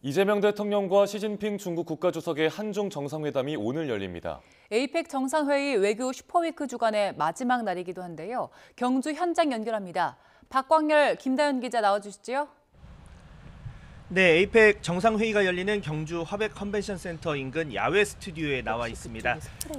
이재명 대통령과 시진핑 중국 국가주석의 한중 정상회담이 오늘 열립니다. 에이펙 정상회의 외교 슈퍼위크 주간의 마지막 날이기도 한데요. 경주 현장 연결합니다. 박광열, 김다연 기자 나와주시죠. 네, 에이펙 정상회의가 열리는 경주 화백 컨벤션 센터 인근 야외 스튜디오에 나와 있습니다.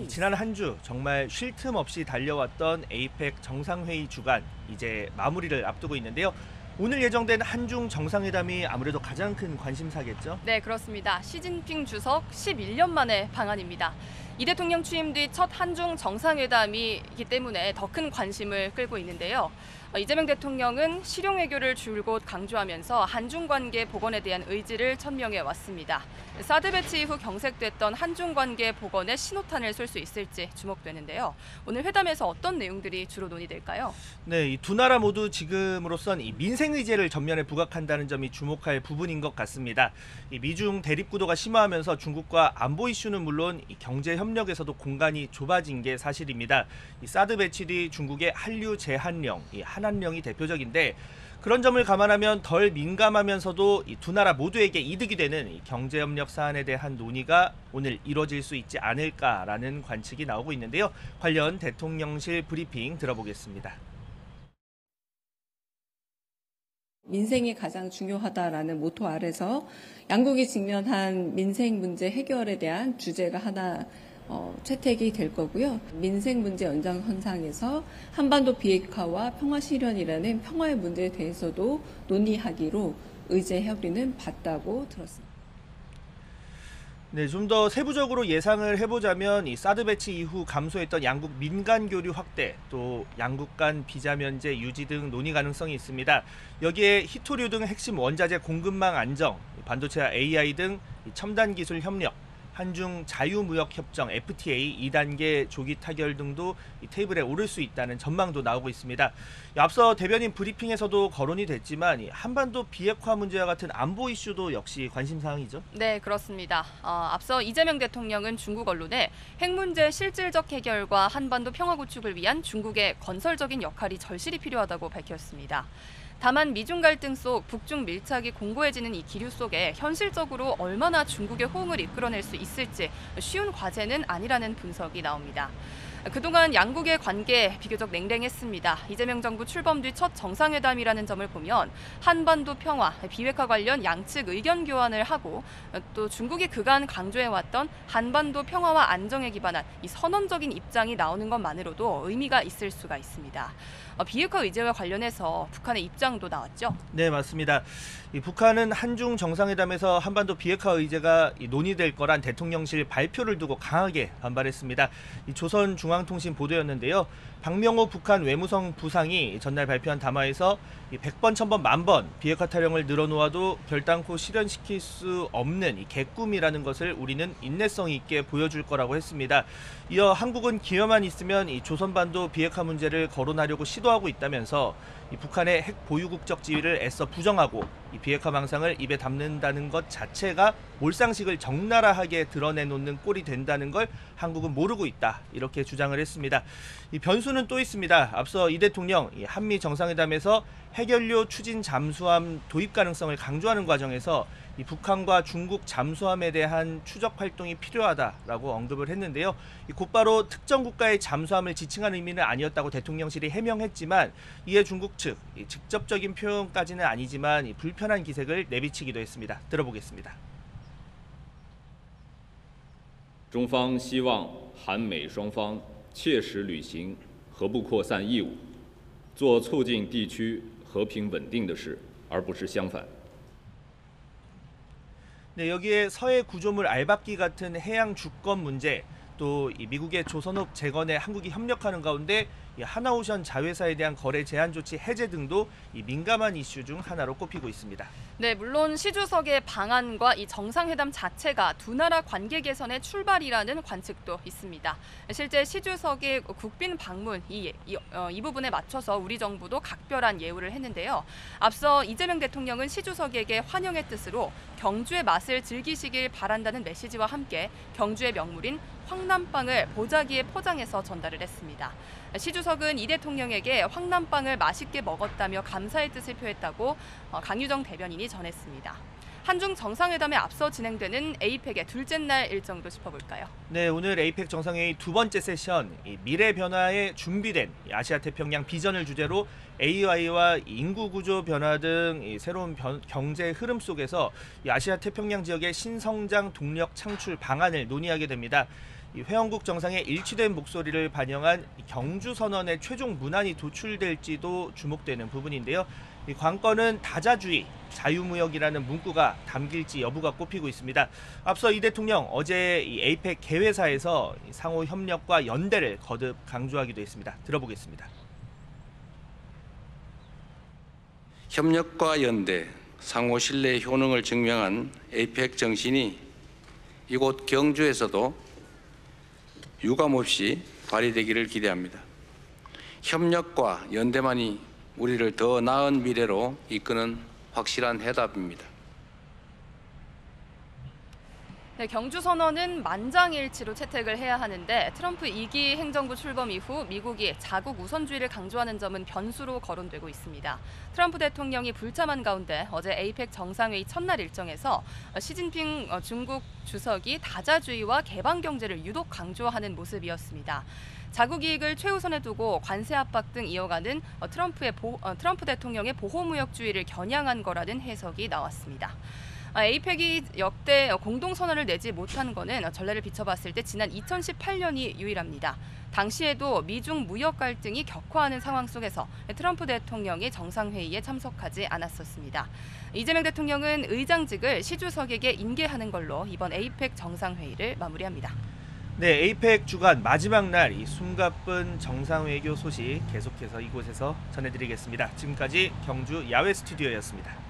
지난 한 주 정말 쉴 틈 없이 달려왔던 에이펙 정상회의 주간 이제 마무리를 앞두고 있는데요. 오늘 예정된 한중 정상회담이 아무래도 가장 큰 관심사겠죠? 네, 그렇습니다. 시진핑 주석 11년 만의 방한입니다. 이 대통령 취임 뒤 첫 한중 정상회담이기 때문에 더 큰 관심을 끌고 있는데요. 이재명 대통령은 실용 외교를 줄곧 강조하면서 한중 관계 복원에 대한 의지를 천명해 왔습니다. 사드 배치 이후 경색됐던 한중 관계 복원에 신호탄을 쏠 수 있을지 주목되는데요. 오늘 회담에서 어떤 내용들이 주로 논의될까요? 네, 이 두 나라 모두 지금으로선 이 민생 의제를 전면에 부각한다는 점이 주목할 부분인 것 같습니다. 이 미중 대립 구도가 심화하면서 중국과 안보 이슈는 물론 이 경제 협력에서도 공간이 좁아진 게 사실입니다. 이 사드 배치 뒤 중국의 한류 제한령, 이 한한령이 대표적인데 그런 점을 감안하면 덜 민감하면서도 이 두 나라 모두에게 이득이 되는 이 경제협력 사안에 대한 논의가 오늘 이뤄질 수 있지 않을까라는 관측이 나오고 있는데요. 관련 대통령실 브리핑 들어보겠습니다. 민생이 가장 중요하다라는 모토 아래서 양국이 직면한 민생 문제 해결에 대한 주제가 하나 채택이 될 거고요. 민생 문제 연장선상에서 한반도 비핵화와 평화 실현이라는 평화의 문제에 대해서도 논의하기로 의제 협의는 봤다고 들었습니다. 네, 좀 더 세부적으로 예상을 해보자면 이 사드 배치 이후 감소했던 양국 민간 교류 확대, 또 양국 간 비자 면제 유지 등 논의 가능성이 있습니다. 여기에 히토류 등 핵심 원자재 공급망 안정, 반도체와 AI 등 첨단 기술 협력, 한중 자유무역협정 FTA 2단계 조기 타결 등도 이 테이블에 오를 수 있다는 전망도 나오고 있습니다. 앞서 대변인 브리핑에서도 거론이 됐지만 이 한반도 비핵화 문제와 같은 안보 이슈도 역시 관심사항이죠. 네, 그렇습니다. 앞서 이재명 대통령은 중국 언론에 핵 문제 실질적 해결과 한반도 평화 구축을 위한 중국의 건설적인 역할이 절실히 필요하다고 밝혔습니다. 다만 미중 갈등 속 북중 밀착이 공고해지는 이 기류 속에 현실적으로 얼마나 중국의 호응을 이끌어낼 수 있을지 쉬운 과제는 아니라는 분석이 나옵니다. 그동안 양국의 관계 비교적 냉랭했습니다. 이재명 정부 출범 뒤 첫 정상회담이라는 점을 보면 한반도 평화, 비핵화 관련 양측 의견 교환을 하고 또 중국이 그간 강조해왔던 한반도 평화와 안정에 기반한 이 선언적인 입장이 나오는 것만으로도 의미가 있을 수가 있습니다. 비핵화 의제와 관련해서 북한의 입장도 나왔죠? 네, 맞습니다. 이 북한은 한중 정상회담에서 한반도 비핵화 의제가 논의될 거란 대통령실 발표를 두고 강하게 반발했습니다. 이 조선중앙통신 보도였는데요. 박명호 북한 외무성 부상이 전날 발표한 담화에서 100번, 1000번, 10,000번 비핵화 타령을 늘어놓아도 결단코 실현시킬 수 없는 이 개꿈이라는 것을 우리는 인내성 있게 보여줄 거라고 했습니다. 이어 한국은 기회만 있으면 이 조선반도 비핵화 문제를 거론하려고 시도하고 있다면서 이 북한의 핵 보유국적 지위를 애써 부정하고 이 비핵화 망상을 입에 담는다는 것 자체가 몰상식을 적나라하게 드러내놓는 꼴이 된다는 걸 한국은 모르고 있다, 이렇게 주장을 했습니다. 이 변수는 또 있습니다. 앞서 이 대통령 이 한미 정상회담에서 핵연료 추진 잠수함 도입 가능성을 강조하는 과정에서 이 북한과 중국 잠수함에 대한 추적 활동이 필요하다라고 언급을 했는데요. 곧바로 특정 국가의 잠수함을 지칭한 의미는 아니었다고 대통령실이 해명했지만 이에 중국 측 직접적인 표현까지는 아니지만 불편한 기색을 내비치기도 했습니다. 들어보겠습니다. 中方希望韩美双方切实履行核不扩散义务，做促进地区和平稳定的事，而不是相反。 네, 여기에 서해 구조물 알박기 같은 해양 주권 문제, 또 이 미국의 조선업 재건에 한국이 협력하는 가운데 이 하나오션 자회사에 대한 거래 제한 조치 해제 등도 이 민감한 이슈 중 하나로 꼽히고 있습니다. 네, 물론 시 주석의 방안과 이 정상회담 자체가 두 나라 관계 개선의 출발이라는 관측도 있습니다. 실제 시 주석의 국빈 방문 이 부분에 맞춰서 우리 정부도 각별한 예우를 했는데요. 앞서 이재명 대통령은 시 주석에게 환영의 뜻으로 경주의 맛을 즐기시길 바란다는 메시지와 함께 경주의 명물인 황남빵을 보자기에 포장해서 전달을 했습니다. 시 주석은 이 대통령에게 황남빵을 맛있게 먹었다며 감사의 뜻을 표했다고 강유정 대변인이 전했습니다. 한중 정상회담에 앞서 진행되는 APEC의 둘째 날 일정도 짚어볼까요? 네, 오늘 APEC 정상회의 두 번째 세션, 미래 변화에 준비된 아시아 태평양 비전을 주제로 AI와 인구 구조 변화 등 새로운 경제 흐름 속에서 아시아 태평양 지역의 신성장 동력 창출 방안을 논의하게 됩니다. 회원국 정상의 일치된 목소리를 반영한 경주 선언의 최종 문안이 도출될지도 주목되는 부분인데요. 이 관건은 다자주의, 자유무역이라는 문구가 담길지 여부가 꼽히고 있습니다. 앞서 이 대통령 어제 이 APEC 개회사에서 상호 협력과 연대를 거듭 강조하기도 했습니다. 들어보겠습니다. 협력과 연대, 상호 신뢰의 효능을 증명한 APEC 정신이 이곳 경주에서도 유감없이 발휘되기를 기대합니다. 협력과 연대만이 우리를 더 나은 미래로 이끄는 확실한 해답입니다. 네, 경주 선언은 만장일치로 채택을 해야 하는데 트럼프 2기 행정부 출범 이후 미국이 자국 우선주의를 강조하는 점은 변수로 거론되고 있습니다. 트럼프 대통령이 불참한 가운데 어제 APEC 정상회의 첫날 일정에서 시진핑 중국 주석이 다자주의와 개방 경제를 유독 강조하는 모습이었습니다. 자국 이익을 최우선에 두고 관세 압박 등 이어가는 트럼프 대통령의 보호무역주의를 겨냥한 거라는 해석이 나왔습니다. APEC이 역대 공동선언을 내지 못한 것은 전례를 비춰봤을 때 지난 2018년이 유일합니다. 당시에도 미중 무역 갈등이 격화하는 상황 속에서 트럼프 대통령이 정상회의에 참석하지 않았었습니다. 이재명 대통령은 의장직을 시 주석에게 인계하는 걸로 이번 APEC 정상회의를 마무리합니다. 네, APEC 주간 마지막 날 이 숨가쁜 정상외교 소식 계속해서 이곳에서 전해드리겠습니다. 지금까지 경주 야외 스튜디오였습니다.